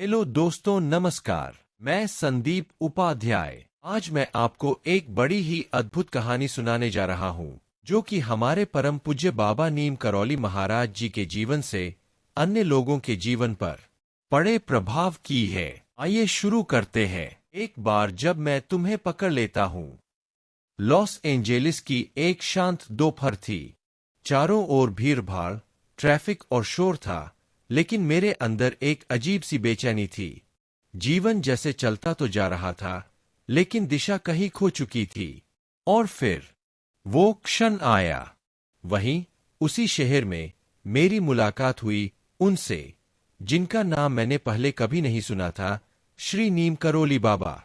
Hello दोस्तों, नमस्कार। मैं संदीप उपाध्याय। आज मैं आपको एक बड़ी ही अद्भुत कहानी सुनाने जा रहा हूँ, जो कि हमारे परम पूज्य बाबा नीम करौली महाराज जी के जीवन से अन्य लोगों के जीवन पर बड़े प्रभाव की है। आइए शुरू करते हैं। एक बार जब मैं तुम्हें पकड़ लेता हूँ। लॉस एंजेलिस की एक शांत दोपहर थी। चारों ओर भीड़-भाड़, ट्रैफिक और शोर था, लेकिन मेरे अंदर एक अजीब सी बेचैनी थी। जीवन जैसे चलता तो जा रहा था, लेकिन दिशा कहीं खो चुकी थी। और फिर वो क्षण आया। वहीं उसी शहर में मेरी मुलाकात हुई उनसे, जिनका नाम मैंने पहले कभी नहीं सुना था, श्री नीम करोली बाबा।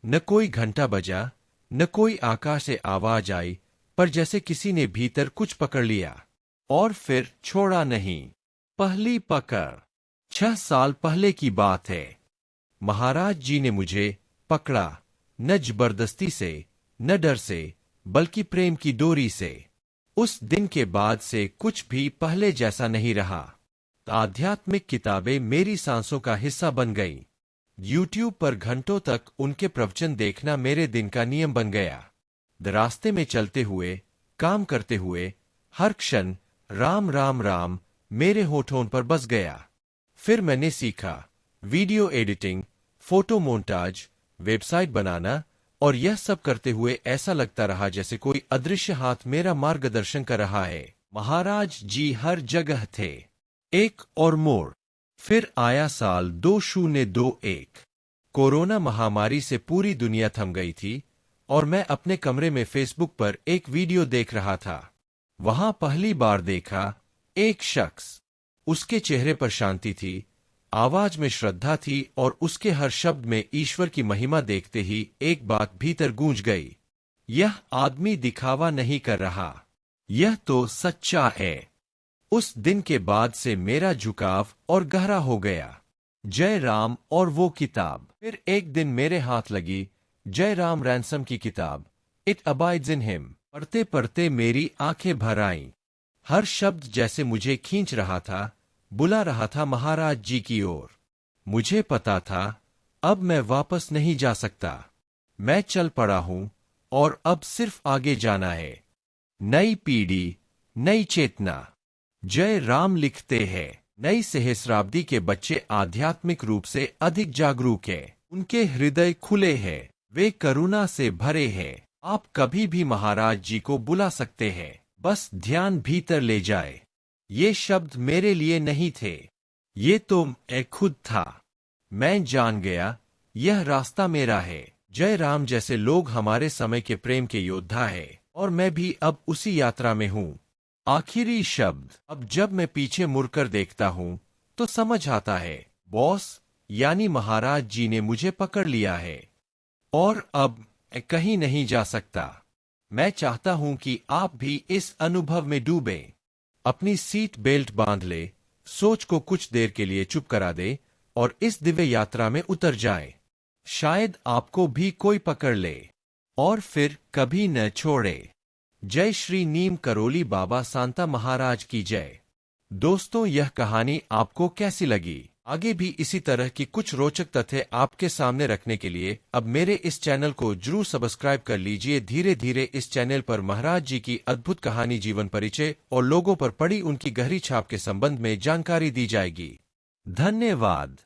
न कोई घंटा बजा, न कोई आकाश से आवाज आई, पर जैसे किसी ने भीतर कुछ पकड़ लिया और फिर छोड़ा नहीं। पहली पकड़ 6 साल पहले की बात है। महाराज जी ने मुझे पकड़ा, न जबरदस्ती से, न डर से, बल्कि प्रेम की डोरी से। उस दिन के बाद से कुछ भी पहले जैसा नहीं रहा। आध्यात्मिक किताबें मेरी सांसों का हिस्सा बन गईं। यूट्यूब पर घंटों तक उनके प्रवचन देखना मेरे दिन का नियम बन गया। रास्ते में चलते हुए, काम करते हुए, हर क्षण राम राम राम मेरे होठों पर बस गया। फिर मैंने सीखा video editing, photo montage, website बनाना, और यह सब करते हुए ऐसा लगता रहा जैसे कोई अदृश्य हाथ मेरा मार्गदर्शन कर रहा है। महाराज जी हर जगह थे। एक और मोड़। फिर आया साल 2021। कोरोना महामारी से पूरी दुनिया थम गई थी और मैं अपने कमरे में फेसबुक पर एक वीडियो देख रहा था। वहां पहली बार देखा एक शख्स। उसके चेहरे पर शांति थी, आवाज में श्रद्धा थी, और उसके हर शब्द में ईश्वर की महिमा देखते ही एक बात भीतर गूंज गई। यह आदमी दिखावा नहीं कर रहा, यह तो सच्चा है। उस दिन के बाद से मेरा झुकाव और गहरा हो गया। जय राम और वो किताब। फिर एक दिन मेरे हाथ लगी जय राम रैंसम की किताब, इट अबाइड्स इन हिम। पढ़ते पढ़ते मेरी आंखें भर आईं। हर शब्द जैसे मुझे खींच रहा था, बुला रहा था महाराज जी की ओर। मुझे पता था अब मैं वापस नहीं जा सकता। मैं चल पड़ा हूं और अब सिर्फ आगे जाना है। नई पीढ़ी, नई चेतना। जय राम लिखते हैं, नई सहस्राब्दी के बच्चे आध्यात्मिक रूप से अधिक जागरूक हैं। उनके हृदय खुले हैं, वे करुणा से भरे हैं। आप कभी भी महाराज जी को बुला सकते हैं, बस ध्यान भीतर ले जाए। ये शब्द मेरे लिए नहीं थे, ये तो मैं खुद था। मैं जान गया यह रास्ता मेरा है। जय राम जैसे लोग हमारे समय के प्रेम के योद्धा है, और मैं भी अब उसी यात्रा में हूँ। आखिरी शब्द। अब जब मैं पीछे मुड़कर देखता हूँ तो समझ आता है, बॉस यानी महाराज जी ने मुझे पकड़ लिया है और अब मैं कहीं नहीं जा सकता। मैं चाहता हूं कि आप भी इस अनुभव में डूबें। अपनी सीट बेल्ट बांध ले, सोच को कुछ देर के लिए चुप करा दे और इस दिव्य यात्रा में उतर जाए। शायद आपको भी कोई पकड़ ले और फिर कभी न छोड़े। जय श्री नीम करोली बाबा सांता महाराज की जय। दोस्तों, यह कहानी आपको कैसी लगी? आगे भी इसी तरह की कुछ रोचक तथ्य आपके सामने रखने के लिए अब मेरे इस चैनल को जरूर सब्सक्राइब कर लीजिए। धीरे धीरे इस चैनल पर महाराज जी की अद्भुत कहानी, जीवन परिचय और लोगों पर पड़ी उनकी गहरी छाप के संबंध में जानकारी दी जाएगी। धन्यवाद।